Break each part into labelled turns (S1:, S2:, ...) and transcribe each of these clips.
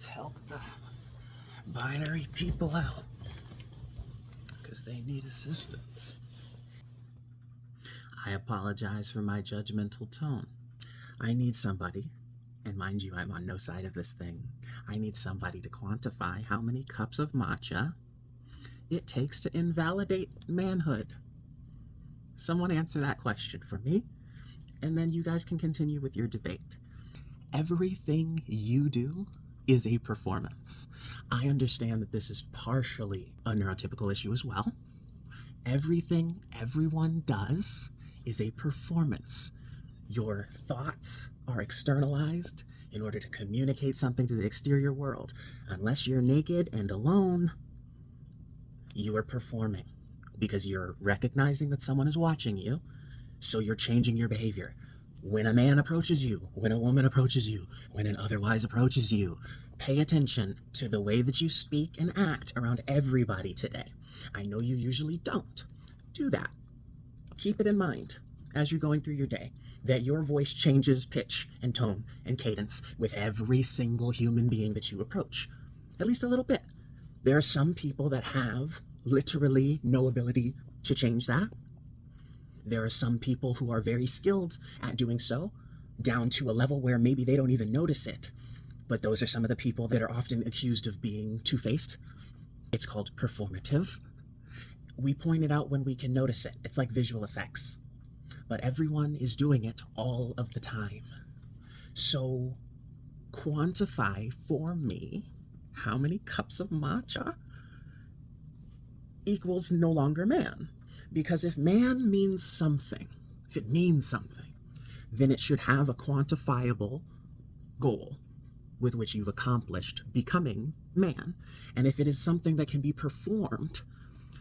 S1: Let's help the binary people out because they need assistance. I apologize for my judgmental tone. I need somebody, and mind you, I'm on no side of this thing. I need somebody to quantify how many cups of matcha it takes to invalidate manhood. Someone answer that question for me, and then you guys can continue with your debate. Everything you do is a performance. I understand that this is partially a neurotypical issue as well. Everything everyone does is a performance. Your thoughts are externalized in order to communicate something to the exterior world. Unless you're naked and alone, you are performing because you're recognizing that someone is watching you, so you're changing your behavior. When a man approaches you, when a woman approaches you, when an otherwise approaches you, pay attention to the way that you speak and act around everybody today. I know you usually don't. Do that. Keep it in mind as you're going through your day, that your voice changes pitch and tone and cadence with every single human being that you approach. At least a little bit. There are some people that have literally no ability to change that. There are some people who are very skilled at doing so, down to a level where maybe they don't even notice it. But those are some of the people that are often accused of being two-faced. It's called performative. We point it out when we can notice it. It's like visual effects. But everyone is doing it all of the time. So quantify for me how many cups of matcha equals no longer man. Because if man means something, if it means something, then it should have a quantifiable goal with which you've accomplished becoming man. And if it is something that can be performed,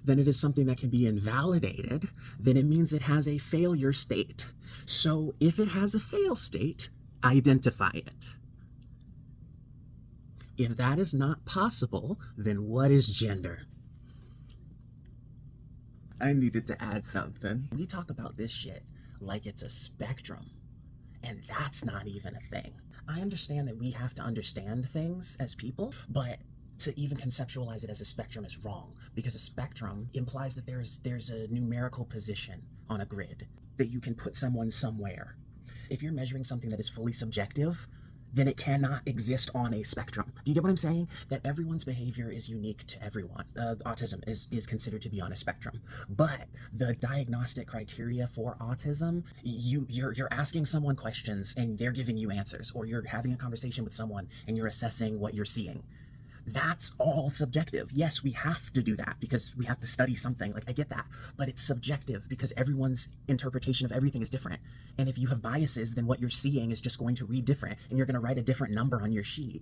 S1: then it is something that can be invalidated, then it means it has a failure state. So if it has a fail state, identify it. If that is not possible, then what is gender? I needed to add something. We talk about this shit like it's a spectrum, and that's not even a thing. I understand that we have to understand things as people, but to even conceptualize it as a spectrum is wrong, because a spectrum implies that there's a numerical position on a grid, that you can put someone somewhere. If you're measuring something that is fully subjective, then it cannot exist on a spectrum. Do you get what I'm saying? That everyone's behavior is unique to everyone. Autism is considered to be on a spectrum. But the diagnostic criteria for autism, you're asking someone questions and they're giving you answers, or you're having a conversation with someone and you're assessing what you're seeing. That's all subjective. Yes, we have to do that because we have to study something. Like, I get that. But it's subjective because everyone's interpretation of everything is different. And if you have biases, then what you're seeing is just going to read different, and you're going to write a different number on your sheet.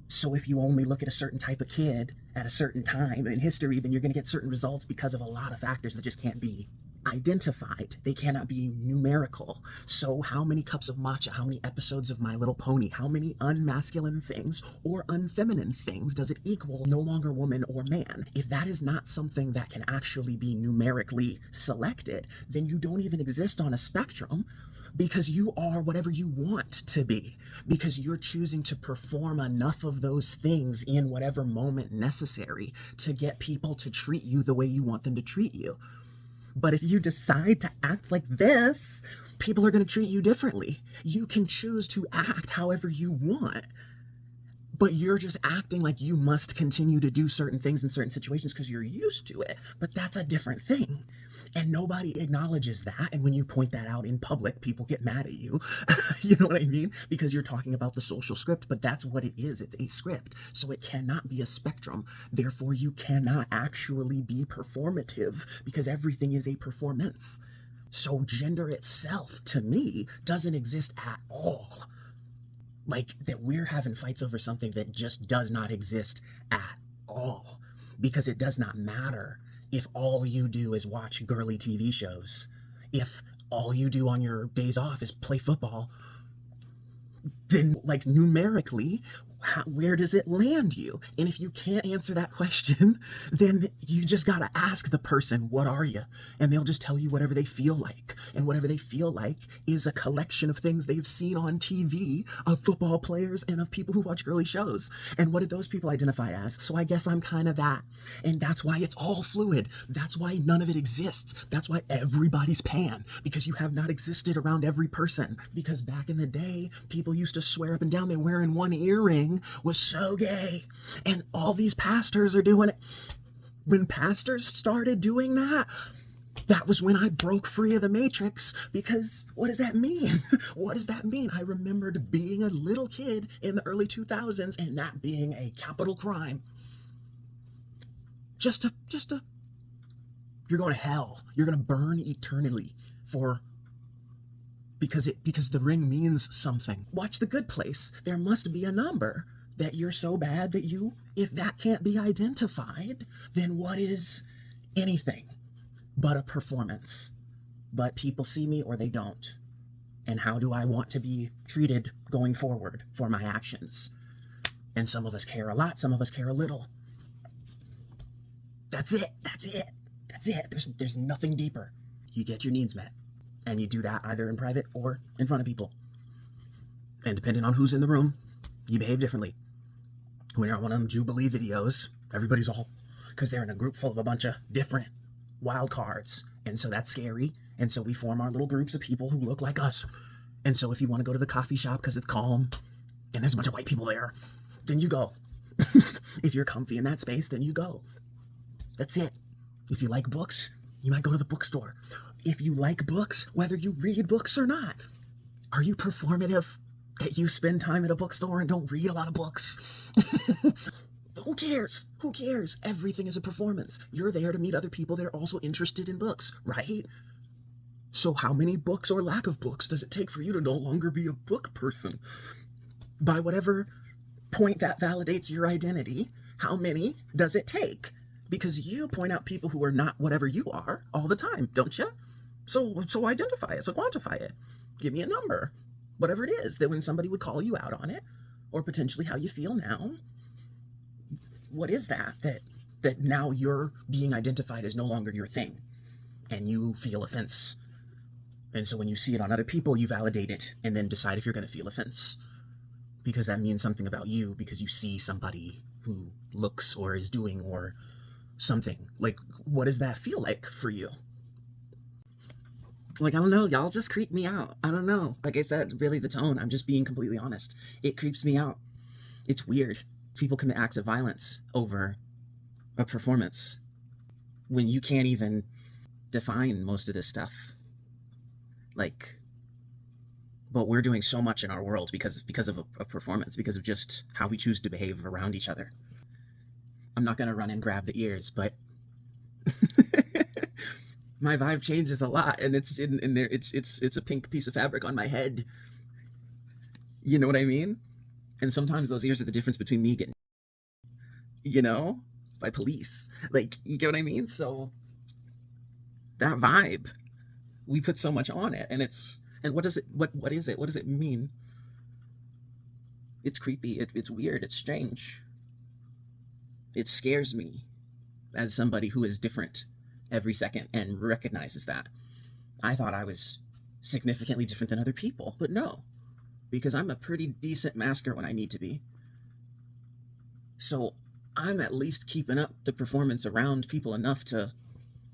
S1: So if you only look at a certain type of kid at a certain time in history, then you're going to get certain results because of a lot of factors that just can't be identified. They cannot be numerical. So how many cups of matcha, how many episodes of My Little Pony, how many unmasculine things or unfeminine things does it equal no longer woman or man? If that is not something that can actually be numerically selected, then you don't even exist on a spectrum, because you are whatever you want to be, because you're choosing to perform enough of those things in whatever moment necessary to get people to treat you the way you want them to treat you. But if you decide to act like this, people are going to treat you differently. You can choose to act however you want, but you're just acting like you must continue to do certain things in certain situations because you're used to it. But that's a different thing. And nobody acknowledges that. And when you point that out in public, people get mad at you. You know what I mean? Because you're talking about the social script, but that's what it is. It's a script. So it cannot be a spectrum. Therefore, you cannot actually be performative because everything is a performance. So gender itself, to me, doesn't exist at all. Like, that we're having fights over something that just does not exist at all. Because it does not matter if all you do is watch girly TV shows. If all you do on your days off is play football, then like numerically, where does it land you? And if you can't answer that question, then you just gotta ask the person, what are you? And they'll just tell you whatever they feel like. And whatever they feel like is a collection of things they've seen on TV of football players and of people who watch girly shows. And what did those people identify as? So I guess I'm kind of that. And that's why it's all fluid. That's why none of it exists. That's why everybody's pan, because you have not existed around every person. Because back in the day, people used to swear up and down that wearing one earring was so gay. And all these pastors are doing it. When pastors started doing that, that was when I broke free of the matrix, because what does that mean? What does that mean? I remembered being a little kid in the early 2000s and that being a capital crime. Just a, you're going to hell. You're going to burn eternally because the ring means something. Watch The Good Place. There must be a number that you're so bad that if that can't be identified, then what is anything but a performance? But people see me or they don't. And how do I want to be treated going forward for my actions? And some of us care a lot, some of us care a little. That's it. There's nothing deeper. You get your needs met. And you do that either in private or in front of people. And depending on who's in the room, you behave differently. When you're on one of them Jubilee videos, everybody's all, because they're in a group full of a bunch of different wild cards. And so that's scary. And so we form our little groups of people who look like us. And so if you want to go to the coffee shop because it's calm and there's a bunch of white people there, then you go. If you're comfy in that space, then you go. That's it. If you like books, you might go to the bookstore. If you like books, whether you read books or not, are you performative that you spend time at a bookstore and don't read a lot of books? Who cares? Who cares? Everything is a performance. You're there to meet other people that are also interested in books, right? So how many books or lack of books does it take for you to no longer be a book person? By whatever point that validates your identity, how many does it take? Because you point out people who are not whatever you are all the time, don't you? So identify it, so quantify it. Give me a number, whatever it is, that when somebody would call you out on it, or potentially how you feel now, what is that now you're being identified as no longer your thing, and you feel offense. And so when you see it on other people, you validate it, and then decide if you're going to feel offense. Because that means something about you, because you see somebody who looks or is doing or something. Like, what does that feel like for you? Like, I don't know, y'all just creep me out. I don't know. Like I said, really the tone, I'm just being completely honest. It creeps me out. It's weird. People commit acts of violence over a performance when you can't even define most of this stuff. Like, but we're doing so much in our world because of a performance, because of just how we choose to behave around each other. I'm not gonna run and grab the ears, but my vibe changes a lot, and it's in there. It's a pink piece of fabric on my head. You know what I mean? And sometimes those ears are the difference between me getting, by police. Like, you get what I mean? So that vibe, we put so much on it, and what is it? What is it? What does it mean? It's creepy. It's weird. It's strange. It scares me as somebody who is different every second and recognizes that. I thought I was significantly different than other people, but no, because I'm a pretty decent masker when I need to be. So I'm at least keeping up the performance around people enough to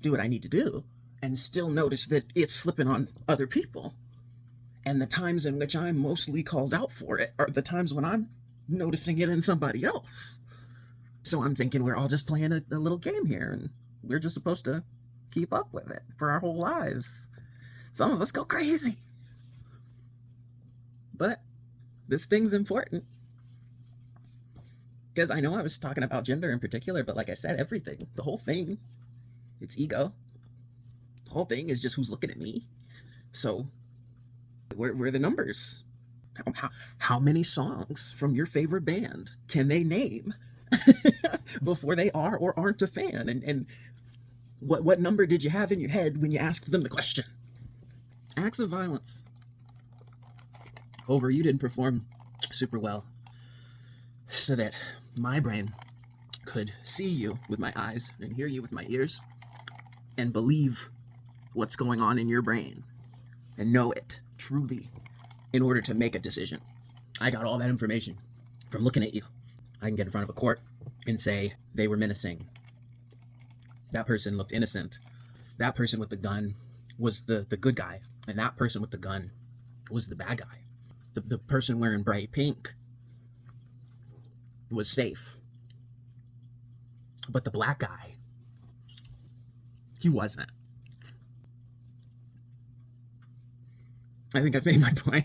S1: do what I need to do and still notice that it's slipping on other people. And the times in which I'm mostly called out for it are the times when I'm noticing it in somebody else. So I'm thinking we're all just playing a little game here, and we're just supposed to keep up with it for our whole lives. Some of us go crazy. But this thing's important. Because I know I was talking about gender in particular, but like I said, everything, the whole thing, it's ego. The whole thing is just who's looking at me. So where are the numbers? How many songs from your favorite band can they name before they are or aren't a fan? And what number did you have in your head when you asked them the question? Acts of violence over you didn't perform super well so that my brain could see you with my eyes and hear you with my ears and believe what's going on in your brain and know it truly in order to make a decision. I got all that information from looking at you. I can get in front of a court and say they were menacing. That person looked innocent. That person with the gun was the good guy, and that person with the gun was the bad guy. The person wearing bright pink was safe. But the black guy, he wasn't. I think I've made my point.